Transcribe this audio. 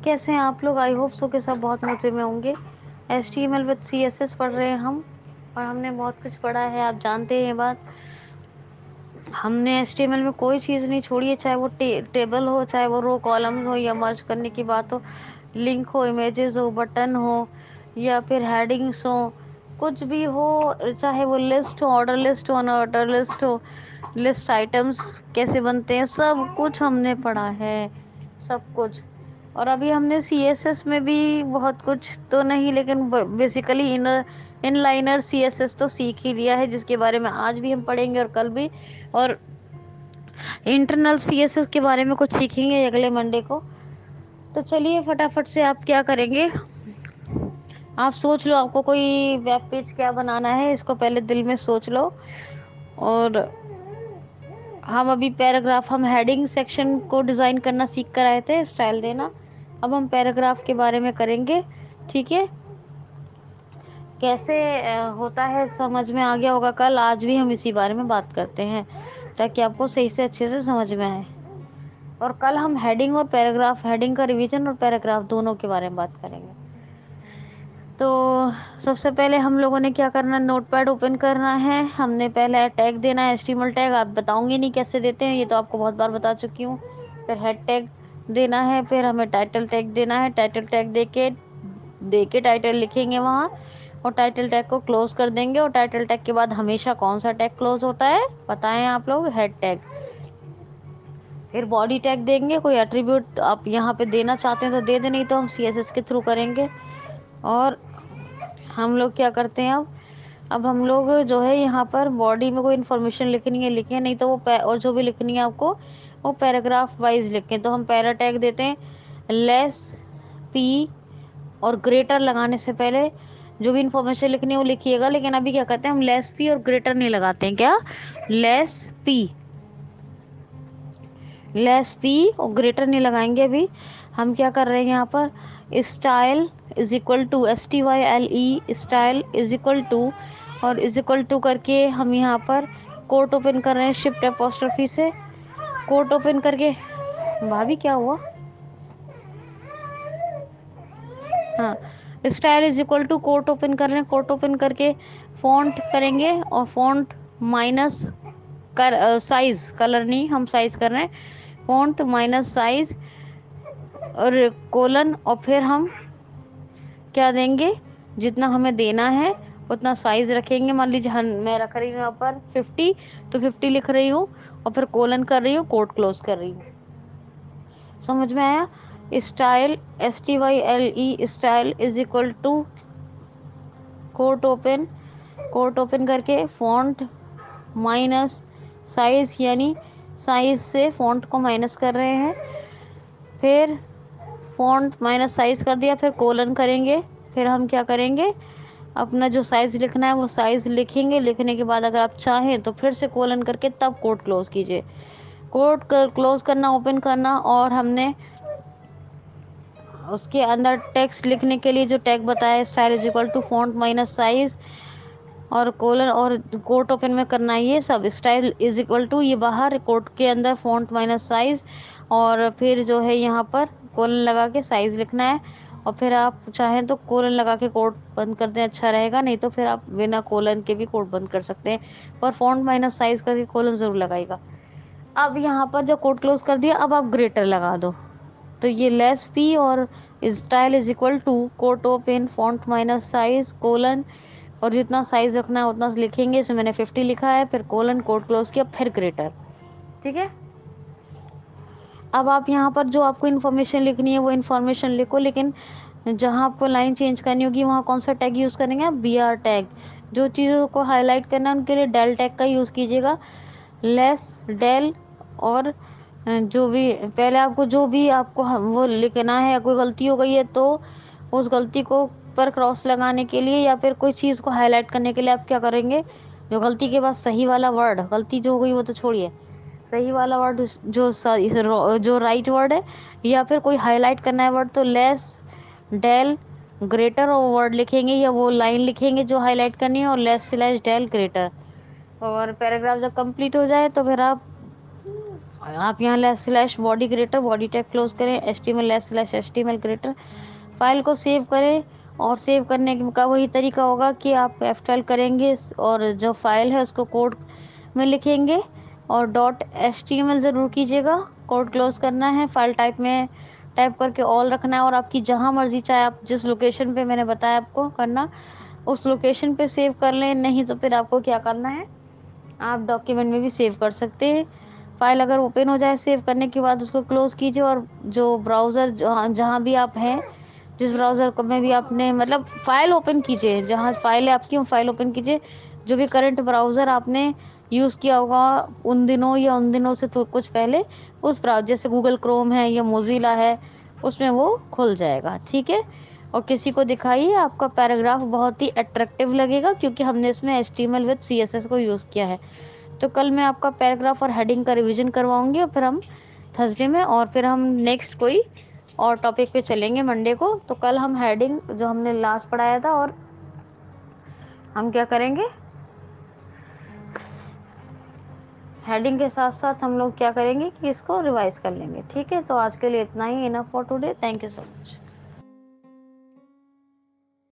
कैसे हैं आप लोग? आई होप सो के सब बहुत मज़े में होंगे। HTML विद CSS पढ़ रहे हैं हम, और हमने बहुत कुछ पढ़ा है, आप जानते हैं ये बात। हमने HTML में कोई चीज़ नहीं छोड़ी है, चाहे वो टेबल हो, चाहे वो रो कॉलम हो, या मर्ज करने की बात हो, लिंक हो, इमेजेस हो, बटन हो, या फिर हेडिंग्स हो, कुछ भी हो, चाहे वो लिस्ट हो, ऑर्डर लिस्ट हो, अनऑर्डर लिस्ट हो, लिस्ट आइटम्स कैसे बनते हैं, सब कुछ हमने पढ़ा है, सब कुछ। और अभी हमने CSS में भी बहुत कुछ तो नहीं, लेकिन बेसिकली इनलाइनर CSS तो सीख ही लिया है, जिसके बारे में आज भी हम पढ़ेंगे और कल भी। और इंटरनल CSS के बारे में कुछ सीखेंगे अगले मंडे को। तो चलिए फटाफट से आप क्या करेंगे, आप सोच लो आपको कोई वेब पेज क्या बनाना है, इसको पहले दिल में सोच लो। और हम अभी पैराग्राफ, हम हेडिंग सेक्शन को डिजाइन करना सीख कर आए थे, स्टाइल देना। अब हम पैराग्राफ के बारे में करेंगे, ठीक है? कैसे होता है समझ में आ गया होगा कल, आज भी हम इसी बारे में बात करते हैं ताकि आपको सही से अच्छे से समझ में आए। और कल हम हेडिंग और पैराग्राफ, हेडिंग का रिवीजन और पैराग्राफ दोनों के बारे में बात करेंगे। तो सबसे पहले हम लोगों ने क्या करना, नोटपैड ओपन करना है। हमने पहले टैग देना है, HTML टैग। आप बताऊंगी नहीं कैसे देते हैं, ये तो आपको बहुत बार बता चुकी हूँ। फिर हेड टैग देना है, फिर हमें टाइटल टैग देना है। टाइटल टैग देके टाइटल लिखेंगे वहाँ, और टाइटल टैग को क्लोज कर देंगे। और टाइटल टैग के बाद हमेशा कौन सा टैग क्लोज होता है पता है आप लोग? Head tag. फिर बॉडी टैग देंगे, कोई एट्रीब्यूट आप यहाँ पे देना चाहते हैं तो दे दें, नहीं तो हम CSS के थ्रू करेंगे। और हम लोग क्या करते हैं, अब हम लोग जो है यहाँ पर बॉडी में कोई इन्फॉर्मेशन लिखनी है लिखें, नहीं तो वो और जो भी लिखनी है आपको वो पैराग्राफ वाइज लिखें। तो हम पैरा टैग देते हैं, लेस पी और ग्रेटर लगाने से पहले जो भी इन्फॉर्मेशन लिखनी है वो लिखिएगा। लेकिन अभी क्या करते हैं, हम लेस पी और ग्रेटर नहीं लगाते हैं। क्या? लेस पी और ग्रेटर नहीं लगाएंगे। अभी हम क्या कर रहे हैं यहाँ पर, style is equal to STYLE, style is equal to, और इज इक्वल टू करके हम यहाँ पर कोट ओपन कर रहे हैं शिफ्ट अपोस्ट्रोफी से। कोट ओपन करके, भाभी क्या हुआ? हाँ, style is equal to quote open कर रहे हैं। कोट ओपन करके फॉन्ट करेंगे, और फॉन्ट माइनस साइज, कलर नहीं, हम साइज कर रहे हैं। फॉन्ट माइनस साइज और कोलन, और फिर हम क्या देंगे, जितना हमें देना है उतना साइज रखेंगे। मान लीजिए मैं रख रही हूँ यहाँ पर 50, तो 50 लिख रही हूँ, और फिर कोलन कर रही हूँ, कोट क्लोज कर रही हूँ। समझ में आया? Style STYLE, style is equal to quote open करके फॉन्ट माइनस साइज, यानी साइज से फॉन्ट को माइनस कर रहे हैं। फिर फॉन्ट माइनस साइज कर दिया, फिर कोलन करेंगे। फिर हम क्या करेंगे, अपना जो साइज लिखना है वो साइज लिखेंगे। लिखने के बाद अगर आप चाहें तो फिर से कोलन करके तब कोट क्लोज कीजिए। कोट क्लोज करना, ओपन करना, और हमने उसके अंदर टेक्स्ट लिखने के लिए जो टैग बताया, style is equal to font minus size और कोलन, और कोट ओपन में करना है ये सब। स्टाइल इज इक्वल टू, ये बाहर, कोट के अंदर फॉन्ट माइनस साइज, और फिर जो है यहाँ पर कोलन लगा के साइज लिखना है। और फिर आप चाहें तो कोलन लगा के कोट बंद कर दें, अच्छा रहेगा। नहीं तो फिर आप बिना कोलन के भी कोट बंद कर सकते हैं, पर फॉन्ट माइनस साइज करके कोलन जरूर लगाएगा। अब यहाँ पर जो कोट क्लोज कर दिया, अब आप ग्रेटर लगा दो। तो ये लेस पी और style is equal to quote open font minus size colon, और जितना साइज रखना है उतना लिखेंगे। इसमें मैंने 50 लिखा है, फिर कोलन, कोट क्लोज किया, फिर ग्रेटर। ठीक है? अब आप यहाँ पर जो आपको इन्फॉर्मेशन लिखनी है वो इन्फॉर्मेशन लिखो, लेकिन जहाँ आपको लाइन चेंज करनी होगी वहाँ कौन सा टैग यूज़ करेंगे आप? BR tag. जो चीज़ों को हाईलाइट करना है उनके लिए डेल टैग का यूज़ कीजिएगा। लेस डेल, और जो भी पहले आपको जो भी आपको वो लिखना है, कोई गलती हो गई है तो उस गलती को पर क्रॉस लगाने के लिए, या फिर कोई चीज़ को हाईलाइट करने के लिए आप क्या करेंगे, जो गलती के बाद सही वाला वर्ड, गलती जो हो गई वो तो छोड़िए, सही वाला वर्ड जो राइट वर्ड है, या फिर कोई हाईलाइट करना है वर्ड, तो लेस डेल ग्रेटर और वर्ड लिखेंगे, या वो लाइन लिखेंगे जो हाईलाइट करनी है, और लेस स्लैश डेल ग्रेटर। और पैराग्राफ जब कंप्लीट हो जाए तो फिर आप आप यहाँ less slash body creator body tag close करें, HTML less slash HTML creator file को सेव करें। और सेव करने का वही तरीका होगा कि आप F12 करेंगे और जो फाइल है उसको कोड में लिखेंगे और .html ज़रूर कीजिएगा। कोड क्लोज करना है, फाइल टाइप में टाइप करके ऑल रखना है और आपकी जहाँ मर्जी, चाहे आप जिस लोकेशन पे मैंने बताया आपको करना, उस लोकेशन पे सेव कर लें। नहीं तो फिर आपको क्या करना है, आप डॉक्यूमेंट में भी सेव कर सकते हैं। फाइल अगर ओपन हो जाए सेव करने के बाद उसको क्लोज कीजिए और जो ब्राउज़र जहाँ भी आप हैं, जिस ब्राउज़र को में भी आपने मतलब फाइल ओपन कीजिए, जहाँ फाइल है आपकी वो फाइल ओपन कीजिए। जो भी करंट ब्राउज़र आपने यूज़ किया होगा उन दिनों या उन दिनों से तो कुछ पहले, उस ब्राउज़र जैसे गूगल क्रोम है या मोज़िला है, उसमें वो खुल जाएगा। ठीक है? और किसी को दिखाइए, आपका पैराग्राफ बहुत ही अट्रैक्टिव लगेगा क्योंकि हमने इसमें HTML विद CSS को यूज़ किया है। तो कल मैं आपका पैराग्राफ और हेडिंग का रिवीजन करवाऊंगी और फिर हम थर्सडे में, और फिर हम नेक्स्ट कोई और टॉपिक पे चलेंगे मंडे को। तो कल हम हेडिंग जो हमने लास्ट पढ़ाया था, और हम क्या करेंगे, हेडिंग के साथ साथ हम लोग क्या करेंगे कि इसको रिवाइज कर लेंगे। ठीक है? तो आज के लिए इतना ही, enough for today. Thank you so much.